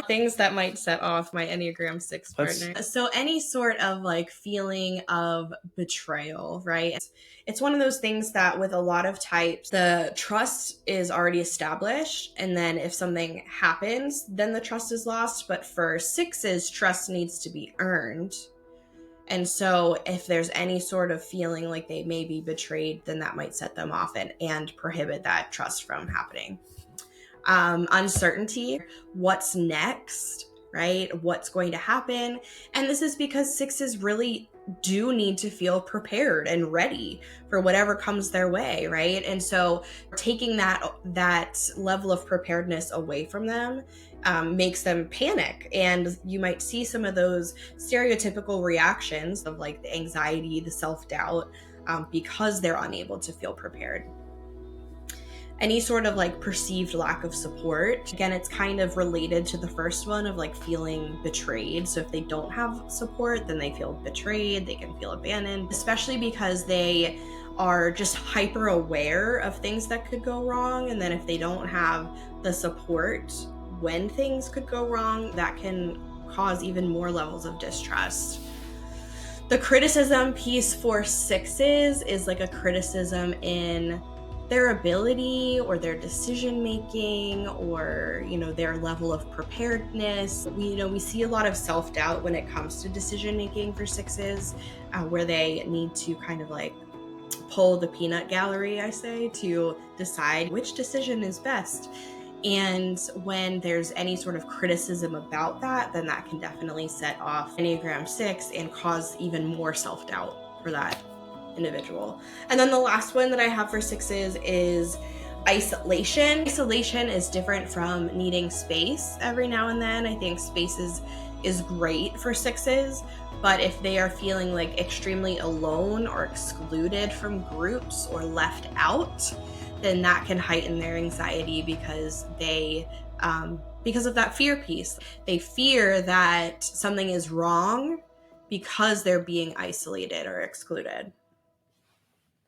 Things that might set off my Enneagram 6 Let's- partner. So any sort of like feeling of betrayal, right? It's one of those things that with a lot of types, the trust is already established. And then if something happens, then the trust is lost. But for 6s, trust needs to be earned. And so if there's any sort of feeling like they may be betrayed, then that might set them off and prohibit that trust from happening. Uncertainty, what's next, right? What's going to happen? And this is because 6s really do need to feel prepared and ready for whatever comes their way, right? And so taking that level of preparedness away from them makes them panic. And you might see some of those stereotypical reactions of like the anxiety, the self-doubt, because they're unable to feel prepared. Any sort of like perceived lack of support. Again, it's kind of related to the first one of like feeling betrayed. So if they don't have support, then they feel betrayed, they can feel abandoned, especially because they are just hyper aware of things that could go wrong. And then if they don't have the support when things could go wrong, that can cause even more levels of distrust. The criticism piece for 6s is like a criticism in their ability or their decision making or their level of preparedness. We see a lot of self-doubt when it comes to decision making for 6s, where they need to kind of like pull the peanut gallery, I say, to decide which decision is best. And when there's any sort of criticism about that, then that can definitely set off Enneagram 6 and cause even more self-doubt for that individual. And then the last one that I have for 6s is isolation. Isolation is different from needing space every now and then. I think space is great for 6s, but if they are feeling like extremely alone or excluded from groups or left out, then that can heighten their anxiety because because of that fear piece. They fear that something is wrong because they're being isolated or excluded.